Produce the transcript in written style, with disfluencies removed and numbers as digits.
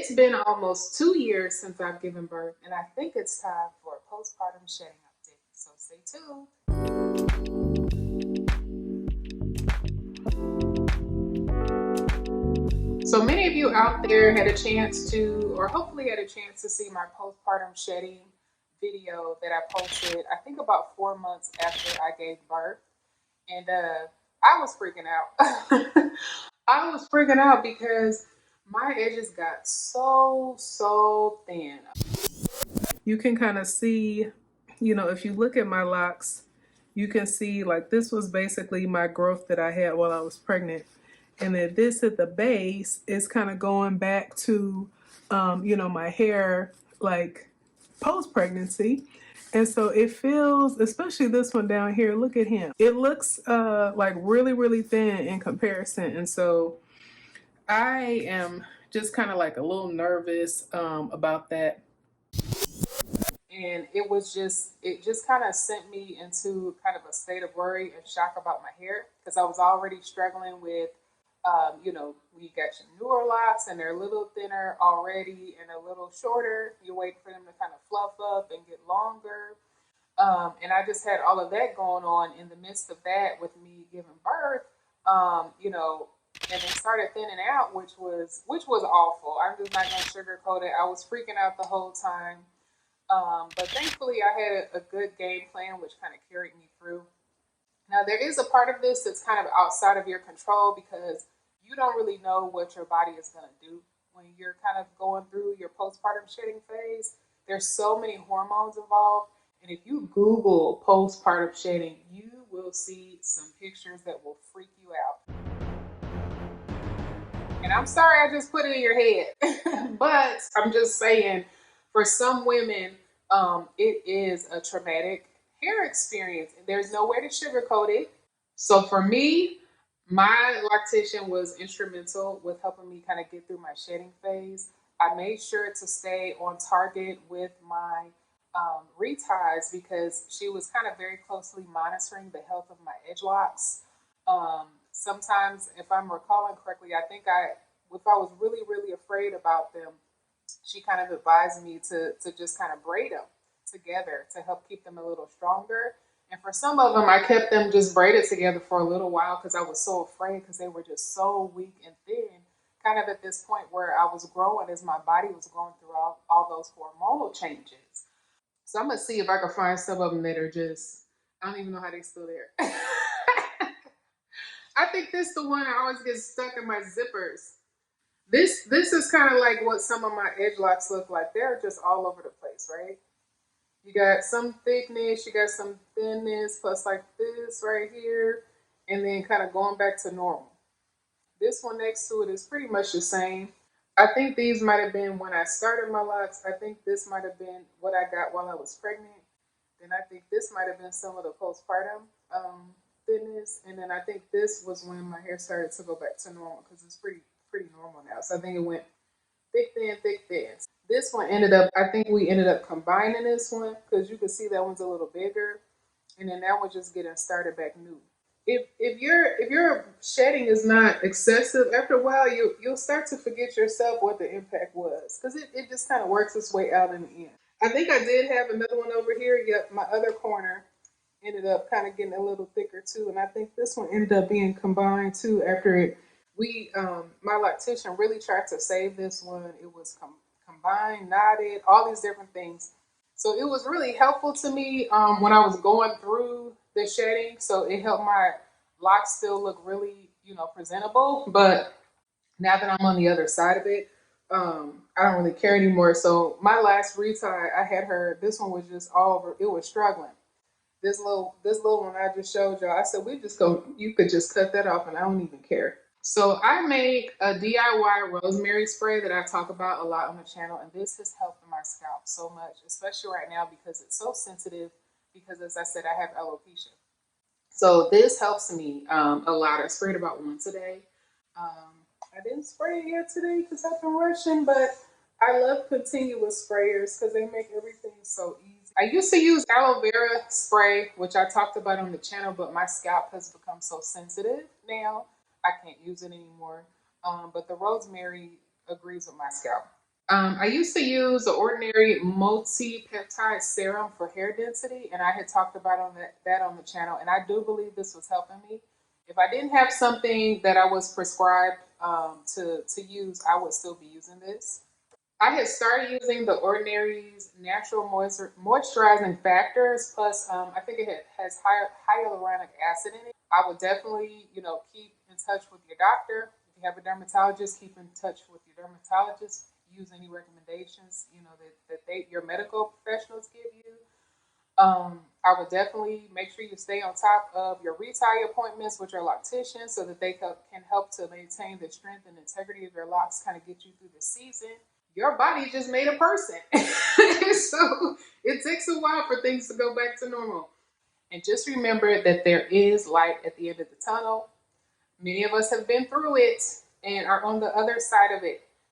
It's been almost 2 years since I've given birth, and I think it's time for a postpartum shedding update. So stay tuned. So many of you out there had a chance to, or hopefully had a chance to see my postpartum shedding video that I posted, I think about 4 months after I gave birth. And I was freaking out. I was freaking out because my edges got so thin. You can kind of see, if you look at my locks, you can see like this was basically my growth that I had while I was pregnant. And then this at the base is kind of going back to, my hair like post pregnancy. And so it feels, especially this one down here, look at him. It looks like really thin in comparison. And so I am just kind of like a little nervous about that. And it just kind of sent me into kind of a state of worry and shock about my hair because I was already struggling with, when you got your newer locks and they're a little thinner already and a little shorter, you wait for them to kind of fluff up and get longer. And I just had all of that going on in the midst of that with me giving birth, and it started thinning out, which was awful. I'm just not gonna sugarcoat it. I was freaking out the whole time. But thankfully, I had a good game plan, which kind of carried me through. Now, there is a part of this that's kind of outside of your control because you don't really know what your body is going to do when you're kind of going through your postpartum shedding phase. There's so many hormones involved. And if you Google postpartum shedding, you will see some pictures that will freak you out. And I'm sorry I just put it in your head, but I'm just saying for some women, it is a traumatic hair experience. And there's no way to sugarcoat it. So for me, my lactation was instrumental with helping me kind of get through my shedding phase. I made sure to stay on target with my reties because she was kind of very closely monitoring the health of my edge locks. Sometimes, if I'm recalling correctly, if I was really afraid about them, she kind of advised me to just kind of braid them together to help keep them a little stronger. And for some of them, I kept them just braided together for a little while because I was so afraid because they were just so weak and thin. Kind of at this point where I was growing as my body was going through all those hormonal changes. So I'm going to see if I can find some of them that are just, I don't even know how they're still there. I think this is the one I always get stuck in my zippers. This is kind of like what some of my edge locks look like. They're just all over the place, right? You got some thickness, you got some thinness, plus like this right here, and then kind of going back to normal. This one next to it is pretty much the same. I think these might have been when I started my locks. I think this might have been what I got while I was pregnant. Then I think this might have been some of the postpartum thinness. And then I think this was when my hair started to go back to normal because it's pretty normal now. So I think it went thick, thin. This one I think we ended up combining this one because you can see that one's a little bigger. And then that one's just getting started back new. If your shedding is not excessive, after a while you'll start to forget yourself what the impact was because it just kind of works its way out in the end. I think I did have another one over here. Yep, my other corner ended up kind of getting a little thicker too, and I think this one ended up being combined too. After it, my lactation really tried to save this one. It was combined, knotted, all these different things. So it was really helpful to me when I was going through the shedding. So it helped my locks still look really, presentable. But now that I'm on the other side of it, I don't really care anymore. So my last retie, I had her. This one was just all over. It was struggling. This little one I just showed y'all. I said we just go. You could just cut that off, and I don't even care. So I make a DIY rosemary spray that I talk about a lot on the channel, and this has helped my scalp so much, especially right now because it's so sensitive. Because as I said, I have alopecia. So this helps me a lot. I sprayed about once a day. I didn't spray it yet today because I've been rushing, but I love continuous sprayers because they make everything so easy. I used to use aloe vera spray, which I talked about on the channel, but my scalp has become so sensitive now, I can't use it anymore. But the rosemary agrees with my scalp. I used to use the ordinary multi-peptide serum for hair density, and I had talked about that on the channel, and I do believe this was helping me. If I didn't have something that I was prescribed to use, I would still be using this. I had started using the Ordinary's natural moisturizing factors, plus I think has hyaluronic acid in it. I would definitely, keep in touch with your doctor. If you have a dermatologist, keep in touch with your dermatologist. Use any recommendations, your medical professionals give you. I would definitely make sure you stay on top of your retire appointments with your loctician so that they can help to maintain the strength and integrity of your locks, kind of get you through the season. Your body just made a person. So it takes a while for things to go back to normal. And just remember that there is light at the end of the tunnel. Many of us have been through it and are on the other side of it.